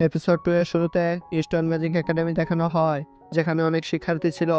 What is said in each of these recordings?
Episode 2 এর শুরুতে eastern magic academy দেখানো হয়, যেখানে অনেক শিক্ষার্থী ছিল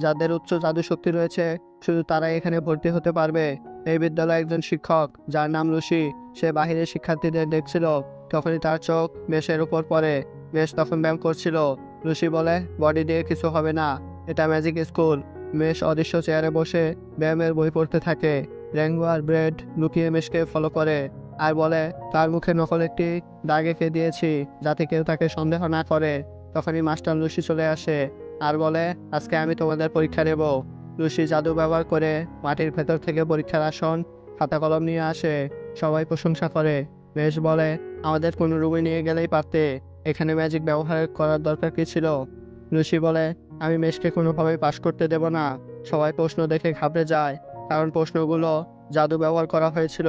যাদের উচ্চ জাদু শক্তি রয়েছে। শুধু তারাই এখানে ভর্তি হতে পারবে। এই বিদ্যালয়ে একজন শিক্ষক যার নাম লুসি, সে বাহিরের শিক্ষার্থীদের দেখছিল। তখনই তার চোখ মেষের উপর পড়ে। মেষ তখন ব্যায়াম করছিল। লুসি বলে, বডি দিয়ে কিছু হবে না, এটা ম্যাজিক স্কুল। মেষ অদৃশ্য চেয়ারে বসে ব্যায়ামের বই পড়তে থাকে। র্যাঙ্গো আর ব্রেড লুকিয়ে মেষকে ফলো করে আর বলে, তার মুখে নকল একটি দাগ এঁকে দিয়েছি যাতে কেউ তাকে সন্দেহ না করে। তখনই মাস্টার লুসি চলে আসে আর বলে, আজকে আমি তোমাদের পরীক্ষা নেব। লুসি জাদু ব্যবহার করে মাটির ভেতর থেকে পরীক্ষার আসন, খাতা কলম নিয়ে আসে। সবাই প্রশংসা করে। বেশ বলে, আমাদের কোনো রুমে নিয়ে গেলেই পারতে, এখানে ম্যাজিক ব্যবহার করার দরকার কি ছিল। লুসি বলে, আমি মেশকে কোনোভাবেই পাশ করতে দেব না। সবাই প্রশ্ন দেখে ঘাবড়ে যায়, কারণ প্রশ্নগুলো জাদু ব্যবহার করা হয়েছিল,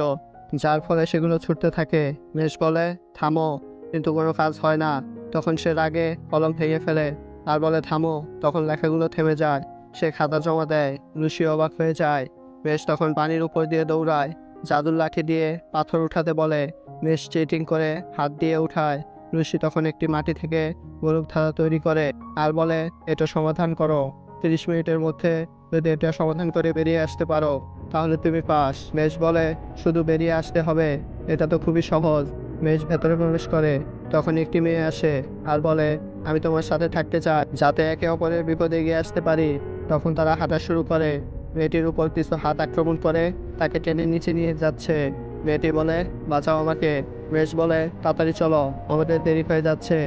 যার ফলে সেগুলো ছুটতে থাকে। মেষ বলে, থামো, কিন্তু কোনো কাজ হয় না। তখন সে রাগে কলম ভেঙে ফেলে আর বলে, থামো। তখন লেখাগুলো থেমে যায়। সে খাতা জমা দেয়। লুসি অবাক হয়ে যায়। মেষ তখন পানির উপর দিয়ে দৌড়ায়, জাদুর লাঠি দিয়ে পাথর উঠাতে বলে। মেষ চিটিং করে হাত দিয়ে উঠায়। লুসি তখন একটি মাটি থেকে গোলক ধাঁধা তৈরি করে আর বলে, এটা সমাধান করো। 30 মিনিটের মধ্যে যদি এটা সমাধান করে বেরিয়ে আসতে পারো, তাহলে তুমি পাস। মেষ বলে, শুধু বেরিয়ে আসতে হবে, এটা তো খুবই সহজ। মেষ ভেতরে প্রবেশ করে। তখন একটি মেয়ে আসে আর বলে, আমি তোমার সাথে থাকতে চাই, যাতে একে অপরের বিপদে এগিয়ে আসতে পারি। তখন তারা হাঁটা শুরু করে। মেয়েটির উপর কিছু হাত আক্রমণ করে তাকে টেনে নিচে নিয়ে যাচ্ছে। মেয়েটি বলে, বাঁচাও আমাকে। মেষ বলে, তাড়াতাড়ি চলো, আমাদের দেরি হয়ে যাচ্ছে।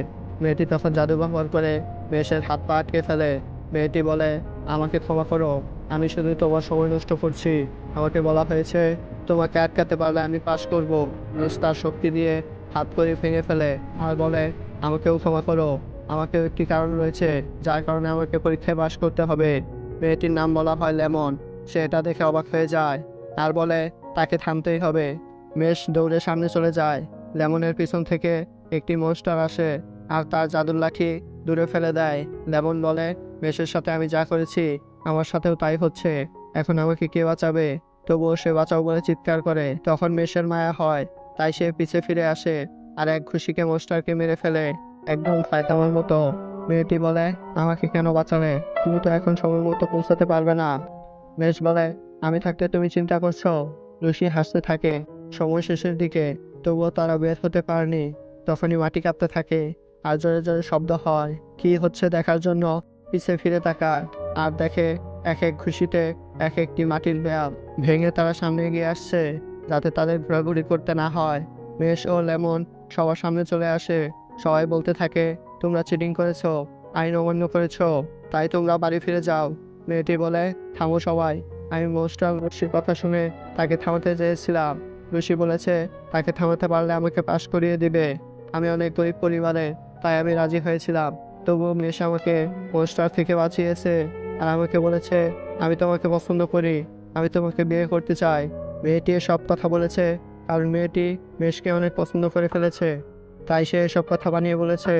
মেয়েটি তখন জাদু ব্যবহার করে মেষের হাত পা আটকে ফেলে। মেয়েটি বলে, আমাকে ক্ষমা করো, আমি শুধু তোমার সময় নষ্ট করছি। আমাকে বলা হয়েছে তোমাকে আটকাতে পারলে আমি পাস করব। মেষ তার শক্তি দিয়ে হাত কড়ি ভেঙে ফেলে আর বলে, আমাকেও ক্ষমা করো, আমাকেও একটি কারণ রয়েছে যার কারণে আমাকে পরীক্ষায় পাস করতে হবে। মেয়েটির নাম বলা হয় লেমন। সে এটা দেখে অবাক হয়ে যায় আর বলে, তাকে থামতেই হবে। মেষ দৌড়ে সামনে চলে যায়। লেমনের পিছন থেকে একটি মনস্টার আসে আর তার জাদুর লাঠি দূরে ফেলে দেয়। লেমন বলে, মেষের সাথে আমি যা করেছি আমার সাথেও তাই হচ্ছে, এখন আমাকে কে বাঁচাবে। তবুও সে বাঁচাও বলে চিৎকার করে। তখন মেষের মায়া হয়, তাই সে পিছে ফিরে আসে আর এক ঘুষিকে মনস্টারকে মেরে ফেলে, একদম ফায়তামার মতো। মেয়েটি বলে, আমাকে কেন বাঁচালে, তুমি তো এখন সময় মতো পৌঁছাতে পারবে না। মেষ বলে, আমি থাকতে তুমি চিন্তা করছো। লুসি হাসতে থাকে। সময় শেষের দিকে, তবুও তারা বের হতে পারেনি। তখনই মাটি কাঁপতে থাকে আর জোরে জোরে শব্দ হয়। কি হচ্ছে দেখার জন্য পিছে ফিরে তাকায় আর দেখে এক এক ঘুষিতে এক একটি মাটির দেয়াল ভেঙে তারা সামনে এগিয়ে আসছে, যাতে তাদের ঘোরাঘুরি করতে না হয়। মেষ ও লেমন সবার সামনে চলে আসে। সবাই বলতে থাকে, তোমরা চিটিং করেছো, আইন অমান্য করেছো, তাই তোমরা বাড়ি ফিরে যাও। মেয়েটি বলে, থামো সবাই, আমি মোস্টার লুসির কথা শুনে তাকে থামাতে চেয়েছিলাম। লুসি বলেছে তাকে থামাতে পারলে আমাকে পাশ করিয়ে দিবে। আমি অনেক গরিব পরিবারের, তাই আমি রাজি হয়েছিলাম। তবুও মেষ আমাকে মোস্টার থেকে বাঁচিয়েছে আর আমাকে বলেছে, আমি তোমাকে পছন্দ করি, আমি তোমাকে বিয়ে করতে চাই। মেয়েটি সব কথা বলেছে কারণ মেয়েটি মেষকে অনেক পছন্দ করে ফেলেছে, তাই সে এসব কথা বানিয়ে বলেছে।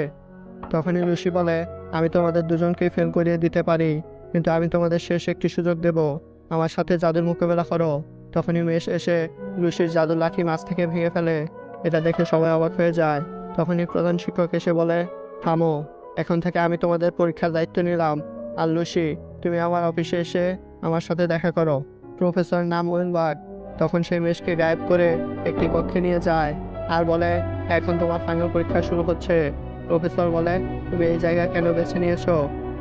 তখনই লুসি বলে, আমি তোমাদের দুজনকেই ফেল করিয়ে দিতে পারি, কিন্তু আমি তোমাদের শেষ একটি সুযোগ দেব, আমার সাথে জাদুর মোকাবেলা করো। তখনই মেষ এসে লুসির জাদুর লাঠি মাছ থেকে ভেঙে ফেলে। এটা দেখে সবাই অবাক হয়ে যায়। তখনই প্রধান শিক্ষক এসে বলে, থামো, এখন থেকে আমি তোমাদের পরীক্ষার দায়িত্ব নিলাম। আর লুসি, তুমি আমার অফিসে এসে আমার সাথে দেখা করো। প্রফেসর নাম ওয়েলবার্গ তখন সেই মেষকে গায়েব করে একটি কক্ষে নিয়ে যায় আর বলে, এখন তোমার ফাইনাল পরীক্ষা শুরু হচ্ছে। প্রফেসর বলে, তুমি এই জায়গা কেন বেছে নিয়েছো।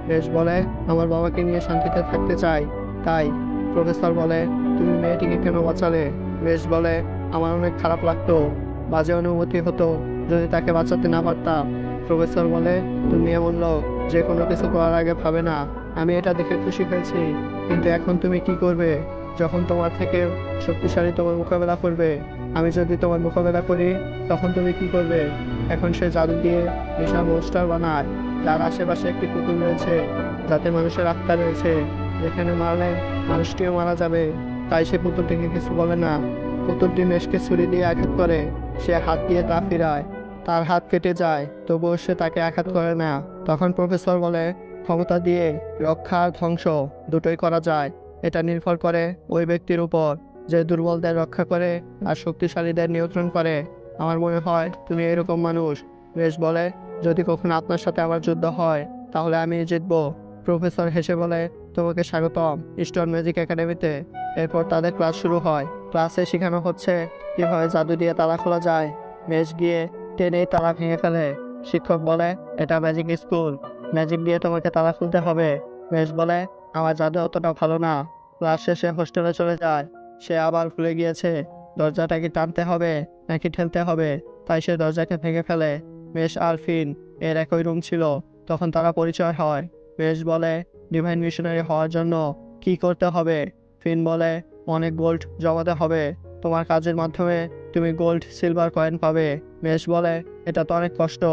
মেষ বলে, আমার বাবাকে নিয়ে শান্তিতে থাকতে চাই, তাই। প্রফেসর বলে, তুমি মেয়েটিকে কেন বাঁচালে। মেষ বলে, আমার অনেক খারাপ লাগতো, বাজে অনুভূতি হতো যদি তাকে বাঁচাতে না পারতাম। প্রফেসর বলে, তুমি এমন লোক যে কোনো কিছু করার আগে ভাবে না। আমি এটা দেখে খুশি হয়েছি, কিন্তু এখন তুমি কি করবে যখন তোমার থেকে শক্তিশালী তোমার মোকাবেলা করবে। আমি যদি তোমার মোকাবেলা করি, তখন তুমি কি করবে। এখন সে জাদু দিয়ে বিশাল মনস্টার বানায়, যার আশেপাশে একটি পুতুল রয়েছে যাতে মানুষের আত্মা রয়েছে, যেখানে মারলে মানুষটিও মারা যাবে। তাই সে পুতুলটিকে কিছু বলে না। পুতুলটি মেষকে ছুরি দিয়ে আঘাত করে। সে হাত দিয়ে তা ফিরায়, তার হাত কেটে যায়, তবুও সে তাকে আঘাত করে না। তখন প্রফেসর বলে, ক্ষমতা দিয়ে রক্ষা আর ধ্বংস দুটোই করা যায়, এটা নির্ভর করে ওই ব্যক্তির উপর যে দুর্বলদের রক্ষা করে আর শক্তিশালীদের নিয়ন্ত্রণ করে। আমার মনে হয় তুমি এরকম মানুষ। মেষ বলে, যদি কখনো আপনার সাথে আমার যুদ্ধ হয় তাহলে আমি জিতবো। প্রফেসর হেসে বলে, তোমাকে স্বাগতম স্টোন ম্যাজিক একাডেমিতে। এরপর তাদের ক্লাস শুরু হয়। ক্লাসে শেখানো হচ্ছে কিভাবে জাদু দিয়ে তালা খোলা যায়। মেষ গিয়ে টেনেই তালা ভেঙে ফেলে। শিক্ষক বলে, এটা ম্যাজিক স্কুল, ম্যাজিক দিয়ে তোমাকে তালা খুলতে হবে। মেষ বলে, আমার জাদু অতটা ভালো না। ক্লাস শেষে হোস্টেলে চলে যায়। সে আবার ভুলে গিয়েছে দরজাটা কি টানতে হবে নাকি ঠেলতে হবে, তাই সে দরজাকে ভেঙে ফেলে। মেষ আর ফিন এর একই রুম ছিল। তখন তারা পরিচয় হয়। মেষ বলে, ডিভাইন মিশনারি হওয়ার জন্য কি করতে হবে? ফিন বলে, অনেক গোল্ড জমাতে হবে। তোমার কাজের মাধ্যমে তুমি গোল্ড সিলভার কয়েন পাবে। মেষ বলে, এটা তো অনেক কষ্ট,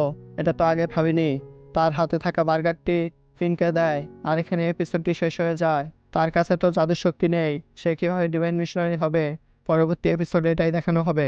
এটা তো আগে ভাবিনি। তার হাতে থাকা বার্গারটি ফিনকে দেয়। আর এখানে এপিসোডটি শেষ হয়ে যায়। তার কাছে তো জাদুর শক্তি নেই, সে কিভাবে ডিভাইন মিশনারি হবে? পরবর্তী এপিসোডে এটাই দেখানো হবে।